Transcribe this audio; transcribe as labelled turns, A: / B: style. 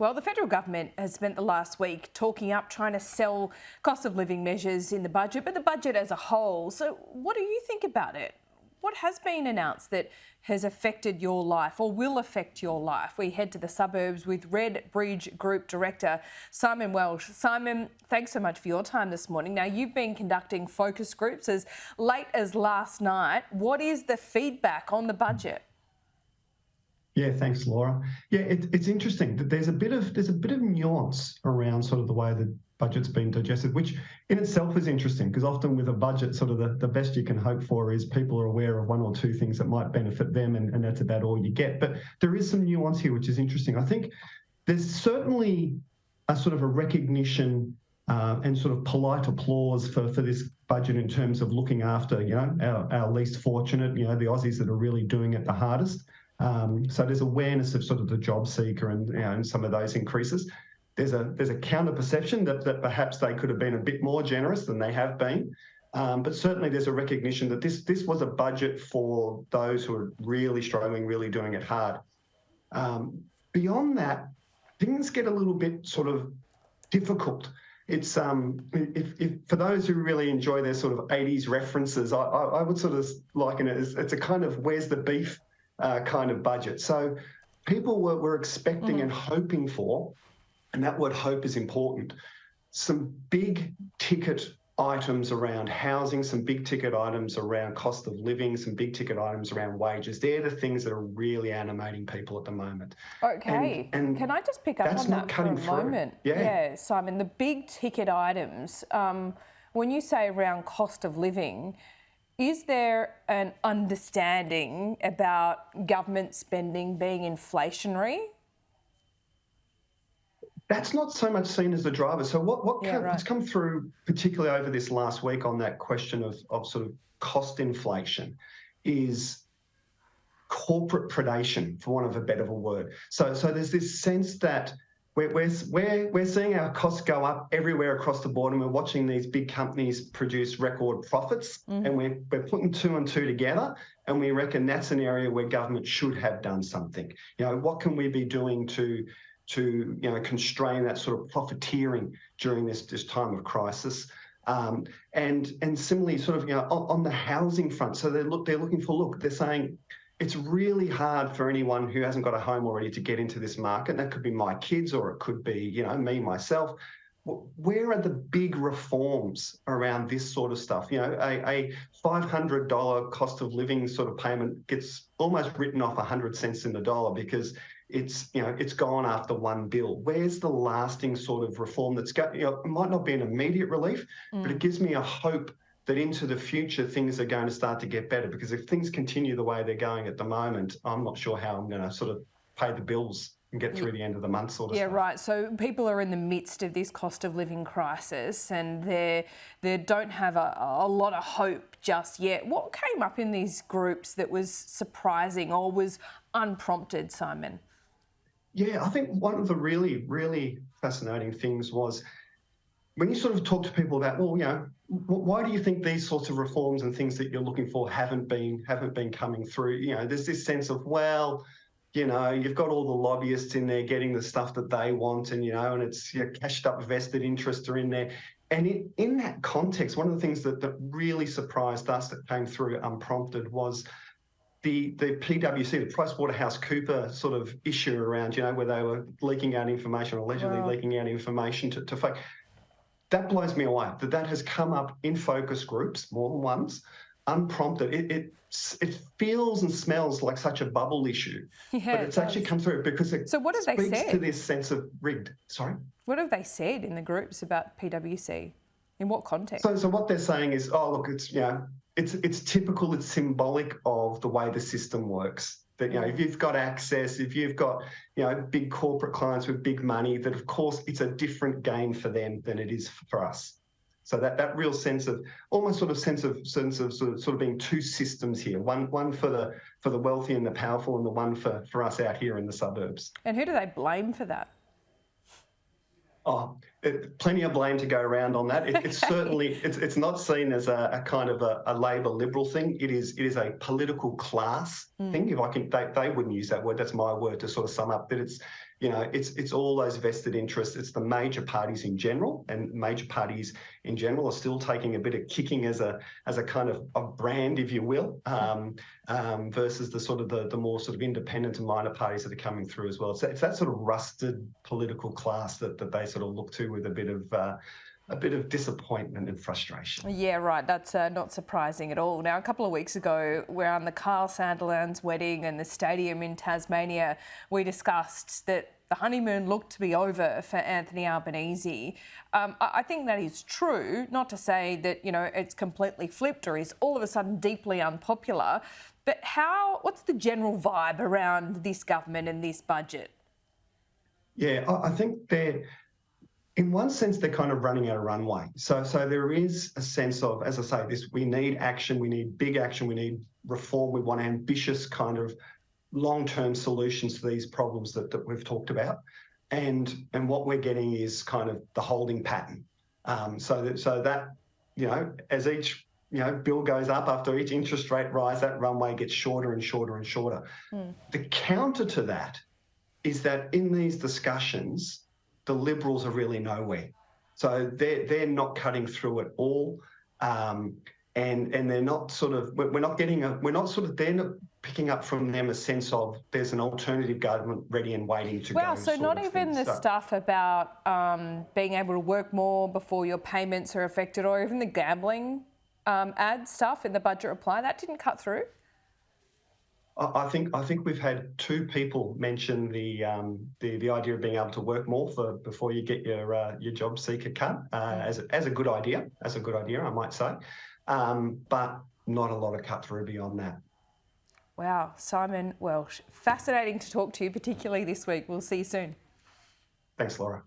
A: Well, the federal government has spent the last week talking up trying to sell cost of living measures in the budget, but the budget as a whole. So what do you think about it? What has been announced that has affected your life or will affect your life? We head to the suburbs with RedBridge Group Director Simon Welsh. Simon, thanks so much for your time this morning. Now, you've been conducting focus groups as late as last night. What is the feedback on the budget?
B: Yeah, thanks, Laura. Yeah, it's interesting that there's a bit of nuance around sort of the way the budget's been digested, which in itself is interesting because often with a budget, sort of the best you can hope for is people are aware of one or two things that might benefit them, and that's about all you get. But there is some nuance here, which is interesting. I think there's certainly a sort of a recognition and sort of polite applause for this budget in terms of looking after, our least fortunate, the Aussies that are really doing it the hardest. So there's awareness of sort of the job seeker and some of those increases. There's a counter perception that perhaps they could have been a bit more generous than they have been. But certainly there's a recognition that this was a budget for those who are really struggling, really doing it hard. Beyond that, things get a little bit sort of difficult. It's if for those who really enjoy their sort of 80s references, I would sort of liken it as it's a kind of where's the beef kind of budget. So people were expecting and hoping for, and that word hope is important, some big ticket items around housing, some big ticket items around cost of living, some big ticket items around wages. They're the things that are really animating people at the moment.
A: Okay, and can I just pick up on that for a moment?
B: Yeah,
A: Simon, the big ticket items, when you say around cost of living, is there an understanding about government spending being inflationary?
B: That's not so much seen as the driver. So what's come through, particularly over this last week on that question of sort of cost inflation, is corporate predation, for want of a better word. So there's this sense that we're seeing our costs go up everywhere across the board, and we're watching these big companies produce record profits, and we're putting two and two together, and we reckon that's an area where government should have done something. What can we be doing to constrain that sort of profiteering during this time of crisis? And similarly, sort of on the housing front, so they're saying it's really hard for anyone who hasn't got a home already to get into this market. And that could be my kids, or it could be, me, myself. Where are the big reforms around this sort of stuff? A $500 cost of living sort of payment gets almost written off 100 cents in the dollar because it's gone after one bill. Where's the lasting sort of reform that's got, it might not be an immediate relief, but it gives me a hope that into the future things are going to start to get better, because if things continue the way they're going at the moment, I'm not sure how I'm going to sort of pay the bills and get through the end of the month sort of stuff.
A: Right. So people are in the midst of this cost of living crisis and they don't have a lot of hope just yet. What came up in these groups that was surprising or was unprompted, Simon?
B: Yeah, I think one of the really, really fascinating things was when you sort of talk to people about, why do you think these sorts of reforms and things that you're looking for haven't been coming through? There's this sense of, you've got all the lobbyists in there getting the stuff that they want, and and it's cashed up vested interests are in there. And in that context, one of the things that really surprised us that came through unprompted was the PwC, the PricewaterhouseCoopers sort of issue around, where they were leaking out information, allegedly leaking out information to fake. That blows me away, that has come up in focus groups more than once, unprompted. It feels and smells like such a bubble issue, but it's actually come through because it speaks to this sense of rigged. Sorry?
A: What have they said in the groups about PwC? In what context?
B: So what they're saying is, it's typical, it's symbolic of the way the system works. That, if you've got access, if you've got, big corporate clients with big money, that of course it's a different game for them than it is for us. So that real sense of sort of being two systems here, one for the wealthy and the powerful, and the one for us out here in the suburbs.
A: And who do they blame for that?
B: Plenty of blame to go around on that. It's certainly it's not seen as a kind of a Labor Liberal thing. It is a political class thing. If I can, they wouldn't use that word. That's my word to sort of sum up that it's all those vested interests. It's the major parties in general, and major parties in general are still taking a bit of kicking as a kind of a brand, if you will, versus the more sort of independent and minor parties that are coming through as well. So it's that sort of rusted political class that they sort of look to with a bit of disappointment and frustration.
A: Yeah, right. That's not surprising at all. Now, a couple of weeks ago, we're on the Carl Sandilands wedding and the stadium in Tasmania. We discussed that the honeymoon looked to be over for Anthony Albanese. I think that is true, not to say that, it's completely flipped or is all of a sudden deeply unpopular. But what's the general vibe around this government and this budget?
B: Yeah, I think in one sense, they're kind of running out of runway. So there is a sense of, as I say, we need action, we need big action, we need reform, we want ambitious kind of long-term solutions to these problems that we've talked about. And what we're getting is kind of the holding pattern. So that as each bill goes up, after each interest rate rise, that runway gets shorter and shorter and shorter. The counter to that is that in these discussions, the Liberals are really nowhere. So they're not cutting through at all. And they're not they're not picking up from them a sense of there's an alternative government ready and waiting to go.
A: Wow, so not even the stuff about being able to work more before your payments are affected, or even the gambling ad stuff in the budget reply, that didn't cut through?
B: I think we've had two people mention the idea of being able to work more before you get your job seeker cut as a good idea, I might say, but not a lot of cut through beyond that.
A: Wow, Simon Welsh, fascinating to talk to you, particularly this week. We'll see you soon.
B: Thanks, Laura.